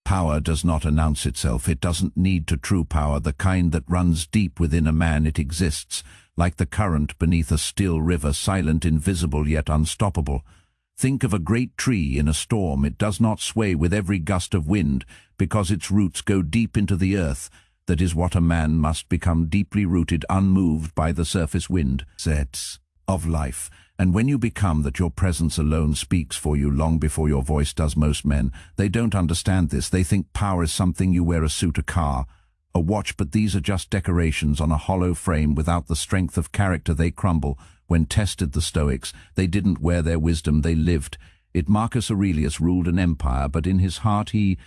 Power does not announce itself. It doesn't need to. True power, the kind that runs deep within a man, it exists, like the current beneath a still river, silent, invisible, yet unstoppable. Think of a great tree in a storm. It does not sway with every gust of wind, because its roots go deep into the earth. That is what a man must become, deeply rooted, unmoved by the surface wind sets of life. And when you become that, your presence alone speaks for you long before your voice does. Most men, they don't understand this. They think power is something you wear: a suit, a car, a watch, but these are just decorations on a hollow frame. Without the strength of character, they crumble. When tested, the Stoics, they didn't wear their wisdom, they lived it. Marcus Aurelius ruled an empire, but in his heart he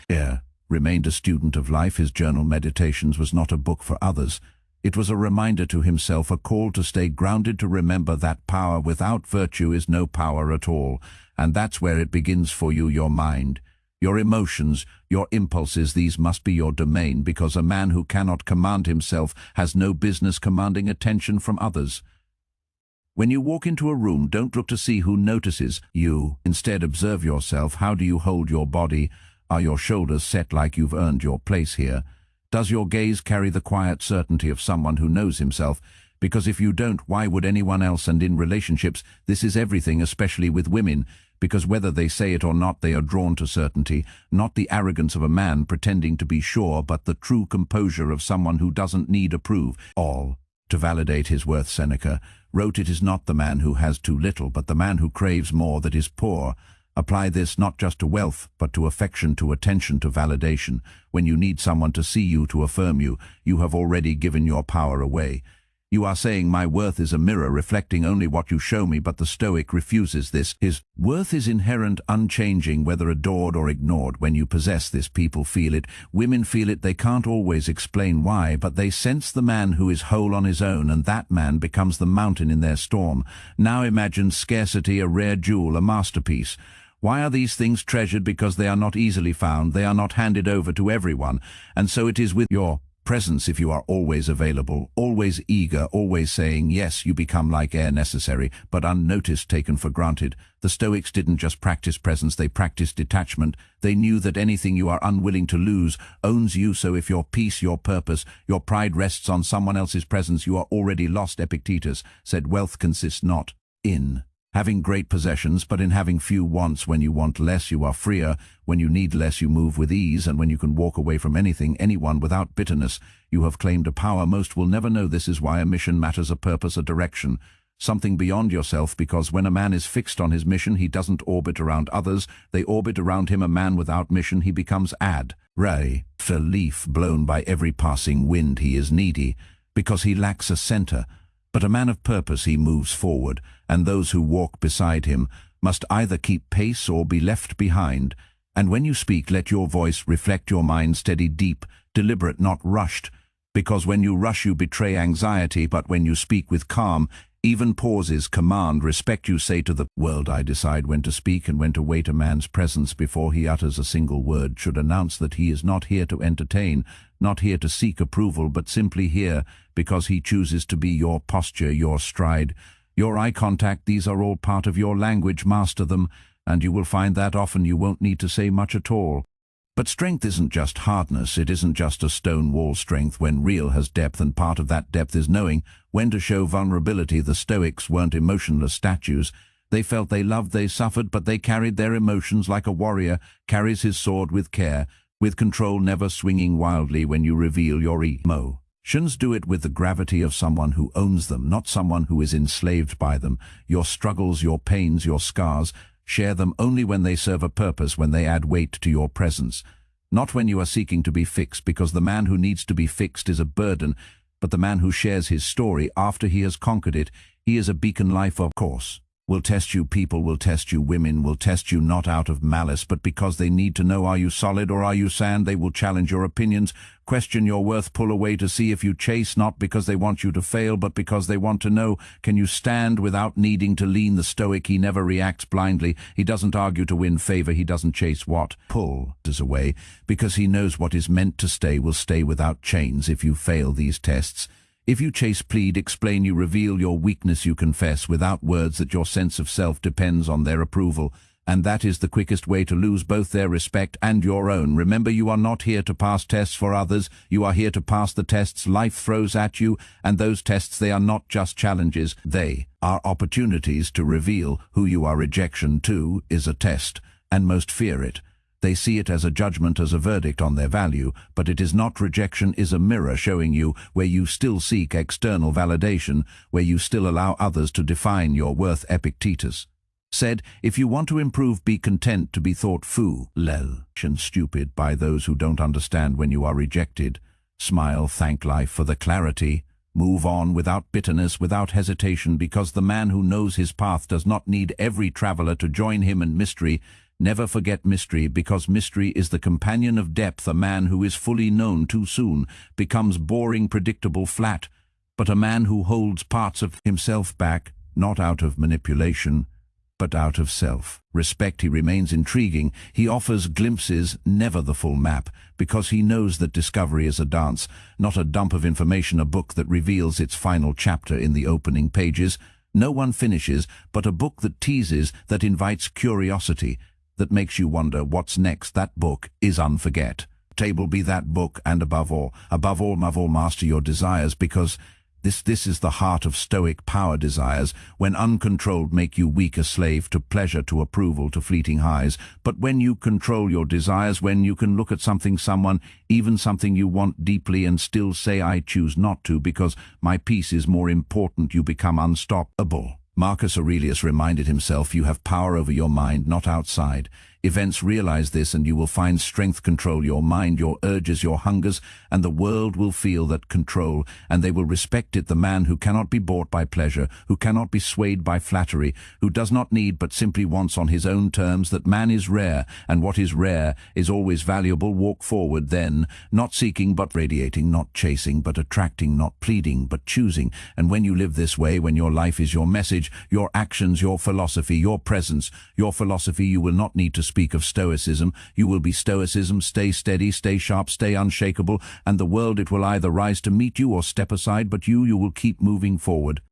remained a student of life. His journal Meditations was not a book for others. It was a reminder to himself, a call to stay grounded, to remember that power without virtue is no power at all. And that's where it begins for you: your mind, your emotions, your impulses. These must be your domain, because a man who cannot command himself has no business commanding attention from others. When you walk into a room, don't look to see who notices you. Instead, observe yourself. How do you hold your body? Are your shoulders set like you've earned your place here? Does your gaze carry the quiet certainty of someone who knows himself? Because if you don't, why would anyone else? And in relationships, this is everything, especially with women, because whether they say it or not, they are drawn to certainty, not the arrogance of a man pretending to be sure, but the true composure of someone who doesn't need approve all to validate his worth. Seneca wrote, "It is not the man who has too little, but the man who craves more that is poor." Apply this not just to wealth, but to affection, to attention, to validation. When you need someone to see you, to affirm you, you have already given your power away. You are saying, "My worth is a mirror reflecting only what you show me," but the Stoic refuses this. His worth is inherent, unchanging, whether adored or ignored. When you possess this, people feel it. Women feel it. They can't always explain why, but they sense the man who is whole on his own, and that man becomes the mountain in their storm. Now imagine scarcity, a rare jewel, a masterpiece. Why are these things treasured? Because they are not easily found. They are not handed over to everyone. And so it is with your presence. If you are always available, always eager, always saying yes, you become like air, necessary, but unnoticed, taken for granted. The Stoics didn't just practice presence, they practiced detachment. They knew that anything you are unwilling to lose owns you. So if your peace, your purpose, your pride rests on someone else's presence, you are already lost. Epictetus said, "Wealth consists not in having great possessions, but in having few wants." When you want less, you are freer. When you need less, you move with ease. And when you can walk away from anything, anyone, without bitterness, you have claimed a power most will never know. This is why a mission matters, a purpose, a direction, something beyond yourself. Because when a man is fixed on his mission, he doesn't orbit around others, they orbit around him. A man without mission, he becomes ray, a leaf blown by every passing wind. He is needy because he lacks a center. But a man of purpose, he moves forward, and those who walk beside him must either keep pace or be left behind. And when you speak, let your voice reflect your mind, steady, deep, deliberate, not rushed. Because when you rush, you betray anxiety, but when you speak with calm, even pauses command respect. You say to the world, "I decide when to speak and when to wait." A man's presence, before he utters a single word, should announce that he is not here to entertain, not here to seek approval, but simply here because he chooses to be. Your posture, your stride, your eye contact, these are all part of your language. Master them, and you will find that often you won't need to say much at all. But strength isn't just hardness, it isn't just a stone wall strength. When real has depth, and part of that depth is knowing when to show vulnerability. The Stoics weren't emotionless statues. They felt, they loved, they suffered, but they carried their emotions like a warrior carries his sword, with care, with control, never swinging wildly. When you reveal your emotions, do it with the gravity of someone who owns them, not someone who is enslaved by them. Your struggles, your pains, your scars, share them only when they serve a purpose, when they add weight to your presence. Not when you are seeking to be fixed, because the man who needs to be fixed is a burden, but the man who shares his story after he has conquered it, he is a beacon. Life, of course, will test you. People will test you. Women will test you, not out of malice, but because they need to know, are you solid or are you sand? They will challenge your opinions, question your worth, pull away to see if you chase, not because they want you to fail, but because they want to know, can you stand without needing to lean? The Stoic, he never reacts blindly. He doesn't argue to win favor. He doesn't chase what pulls away, because he knows what is meant to stay will stay without chains. If you fail these tests, if you chase, plead, explain, you reveal your weakness, you confess without words that your sense of self depends on their approval. And that is the quickest way to lose both their respect and your own. Remember, you are not here to pass tests for others. You are here to pass the tests life throws at you, and those tests, they are not just challenges. They are opportunities to reveal who you are. Rejection, too, is a test, and most fear it. They see it as a judgment, as a verdict on their value, but it is not. Rejection is a mirror showing you where you still seek external validation, where you still allow others to define your worth. Epictetus said, if you want to improve, be content to be thought foolish and stupid by those who don't understand. When you are rejected, smile, thank life for the clarity. Move on without bitterness, without hesitation, because the man who knows his path does not need every traveler to join him in mystery. Never forget mystery, because mystery is the companion of depth. A man who is fully known too soon becomes boring, predictable, flat. But a man who holds parts of himself back, not out of manipulation, but out of self-respect, he remains intriguing. He offers glimpses, never the full map, because he knows that discovery is a dance, not a dump of information, a book that reveals its final chapter in the opening pages. No one finishes, but a book that teases, that invites curiosity, that makes you wonder what's next. That book is unforgettable. Be that book, and above all, master your desires, because this is the heart of Stoic power. Desires, when uncontrolled, make you weak, a slave to pleasure, to approval, to fleeting highs. But when you control your desires, when you can look at something, someone, even something you want deeply, and still say, I choose not to, because my peace is more important, you become unstoppable. Marcus Aurelius reminded himself, you have power over your mind, not outside events. Realize this, and you will find strength. Control your mind, your urges, your hungers, and the world will feel that control, and they will respect it. The man who cannot be bought by pleasure, who cannot be swayed by flattery, who does not need but simply wants on his own terms. That man is rare, and what is rare is always valuable. Walk forward then, not seeking but radiating, not chasing but attracting, not pleading but choosing. And when you live this way, when your life is your message, your actions, your philosophy, your presence, your philosophy, you will not need to speak of Stoicism. You will be Stoicism. Stay steady, stay sharp, stay unshakable, and the world, it will either rise to meet you or step aside, but you will keep moving forward.